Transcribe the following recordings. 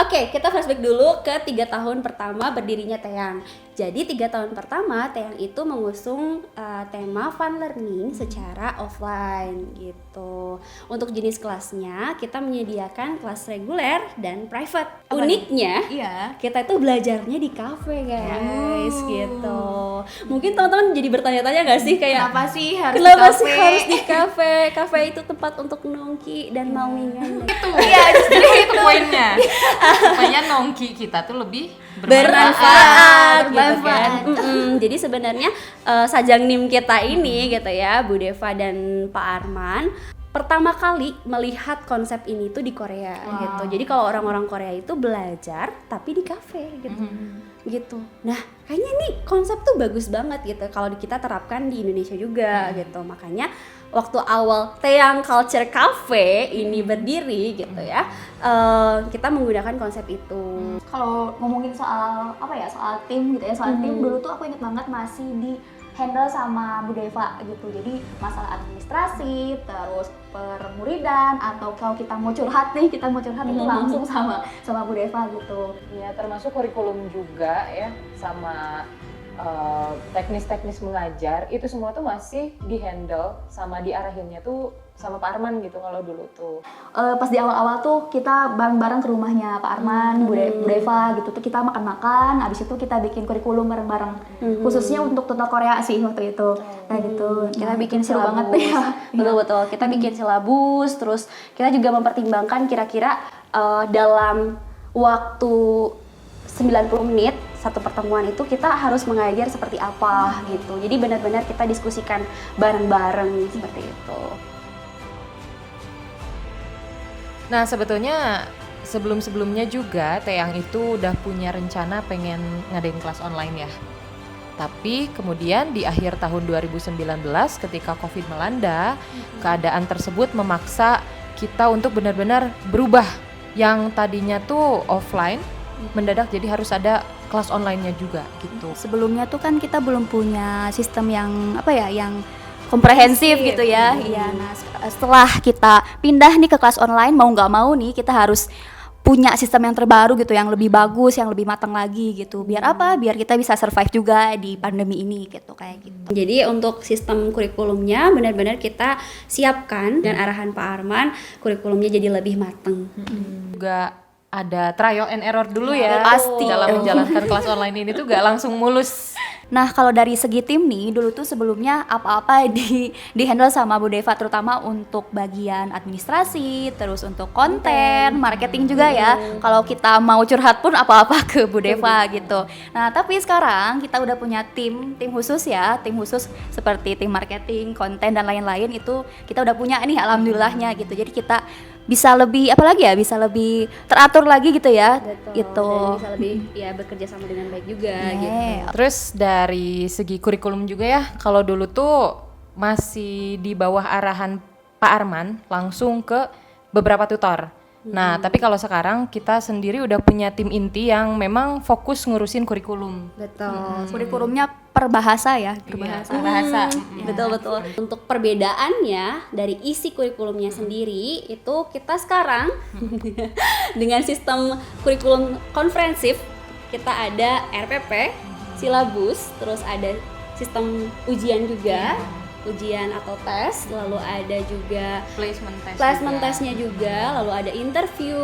Oke, kita flashback dulu ke 3 tahun pertama berdirinya Teyang. Jadi 3 tahun pertama Teyang itu mengusung tema fun learning secara offline gitu. Untuk jenis kelasnya kita menyediakan kelas reguler dan private. Uniknya, kita itu belajarnya di cafe guys gitu. Mungkin teman-teman jadi bertanya-tanya nggak sih kayak kenapa sih harus di cafe? Cafe itu tempat untuk nongki dan mauingan. Itu poinnya. Supaya nongki kita tuh lebih bermanfaat gitu kan. Jadi sebenarnya Sajang Nim kita ini gitu ya, Bu Deva dan Pak Arman pertama kali melihat konsep ini tuh di Korea gitu. Jadi kalau orang-orang Korea itu belajar tapi di cafe gitu. Gitu. Nah, kayaknya nih konsep tuh bagus banget gitu kalau kita terapkan di Indonesia juga gitu. Makanya waktu awal Teyang Culture Cafe ini berdiri gitu ya, kita menggunakan konsep itu. Kalau ngomongin soal soal tim gitu ya, tim dulu tuh aku inget banget masih di handle sama Bu Deva gitu. Jadi masalah administrasi, terus permuridan, atau kalau kita mau curhat itu langsung sama Bu Deva gitu. Ya, termasuk kurikulum juga ya, sama teknis-teknis mengajar, itu semua tuh masih di-handle sama diarahinnya tuh sama Pak Arman gitu kalau dulu tuh. Pas di awal-awal tuh kita bareng-bareng ke rumahnya Pak Arman, Bu Deva gitu tuh, kita makan-makan, abis itu kita bikin kurikulum bareng-bareng. Khususnya untuk Total Korea sih waktu itu. Kayak gitu. Kita bikin seru banget ya. Betul-betul. Kita bikin silabus, terus kita juga mempertimbangkan kira-kira dalam waktu 90 menit satu pertemuan itu kita harus mengajar seperti apa gitu. Jadi benar-benar kita diskusikan bareng-bareng seperti itu. Nah, sebetulnya sebelum-sebelumnya juga Teyang itu udah punya rencana pengen ngadain kelas online ya. Tapi kemudian di akhir tahun 2019 ketika Covid melanda, keadaan tersebut memaksa kita untuk benar-benar berubah. Yang tadinya tuh offline mendadak jadi harus ada kelas online-nya juga gitu. Sebelumnya tuh kan kita belum punya sistem yang yang komprehensif gitu ya. Iya. Nah, setelah kita pindah nih ke kelas online, mau nggak mau nih kita harus punya sistem yang terbaru gitu, yang lebih bagus, yang lebih matang lagi gitu. Biar apa? Biar kita bisa survive juga di pandemi ini gitu, kayak gitu. Jadi untuk sistem kurikulumnya benar-benar kita siapkan dan arahan Pak Arman kurikulumnya jadi lebih matang. Juga ada trial and error dulu ya, pasti dalam menjalankan kelas online ini tuh gak langsung mulus. Nah, kalau dari segi tim nih, dulu tuh sebelumnya apa-apa di handle sama Bu Deva, terutama untuk bagian administrasi, terus untuk konten, marketing juga ya. Kalau kita mau curhat pun apa-apa ke Bu Deva gitu. Nah, tapi sekarang kita udah punya tim khusus ya, tim khusus seperti tim marketing, konten dan lain-lain itu kita udah punya nih, alhamdulillahnya gitu. Jadi kita bisa lebih bisa lebih teratur lagi gitu ya. Betul. Gitu. Dan bisa lebih bekerja sama dengan baik juga gitu. Terus dari segi kurikulum juga ya, kalau dulu tuh masih di bawah arahan Pak Arman langsung ke beberapa tutor. Nah, tapi kalau sekarang kita sendiri udah punya tim inti yang memang fokus ngurusin kurikulum. Betul. Kurikulumnya perbahasa ya, Bahasa. Betul. Untuk perbedaannya dari isi kurikulumnya sendiri itu kita sekarang dengan sistem kurikulum konferensif, kita ada RPP, silabus, terus ada sistem ujian juga, ujian atau tes, lalu ada juga placement testnya juga, lalu ada interview,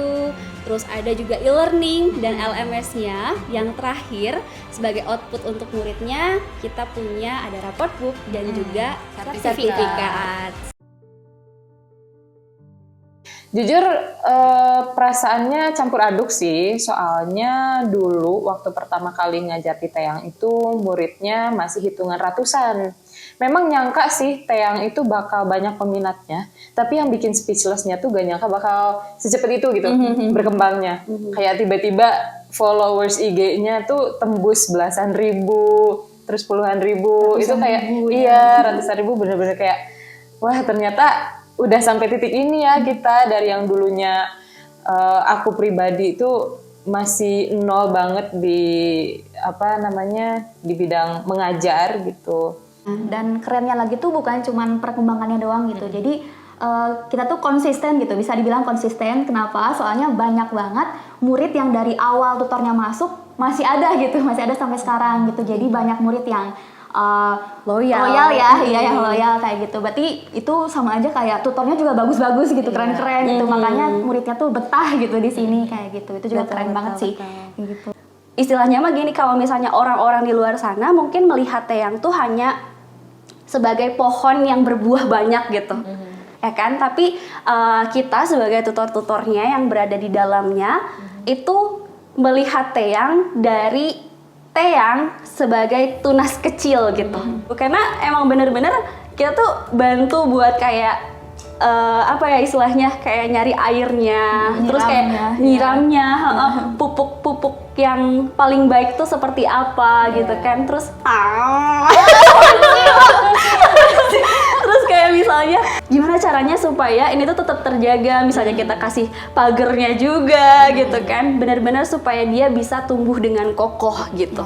terus ada juga e-learning dan LMS-nya. Yang terakhir sebagai output untuk muridnya kita punya ada report book dan juga sertifikat. Jujur perasaannya campur aduk sih, soalnya dulu waktu pertama kali ngajar di Teyang itu muridnya masih hitungan ratusan. Memang nyangka sih Teyang itu bakal banyak peminatnya, tapi yang bikin speechless-nya tuh gak nyangka bakal secepat itu gitu berkembangnya. Kayak tiba-tiba followers IG-nya tuh tembus belasan ribu, terus puluhan ribu, itu kayak ratusan ribu, bener-bener kayak wah ternyata udah sampai titik ini ya kita. Dari yang dulunya aku pribadi itu masih nol banget di di bidang mengajar gitu. Dan kerennya lagi tuh bukan cuman perkembangannya doang gitu. Jadi kita tuh konsisten gitu, bisa dibilang konsisten. Kenapa? Soalnya banyak banget murid yang dari awal tutornya masuk masih ada gitu, masih ada sampai sekarang gitu. Jadi banyak murid yang loyal ya, iya yang loyal kayak gitu. Berarti itu sama aja kayak tutornya juga bagus-bagus gitu, keren-keren gitu. Makanya muridnya tuh betah gitu di sini kayak gitu. Itu juga keren banget sih. Gitu. Istilahnya mah gini, kalau misalnya orang-orang di luar sana mungkin melihat Teyang tuh hanya sebagai pohon yang berbuah banyak gitu. Ya kan, tapi kita sebagai tutor-tutornya yang berada di dalamnya itu melihat Teyang dari Teyang sebagai tunas kecil gitu. Karena emang bener-bener kita tuh bantu buat kayak apa ya istilahnya, kayak nyari airnya, terus kayak nyiramnya, pupuk-pupuk yang paling baik tuh seperti apa gitu kan, terus terus kayak misalnya gimana caranya supaya ini tuh tetap terjaga, misalnya kita kasih pagernya juga gitu kan, benar-benar supaya dia bisa tumbuh dengan kokoh gitu.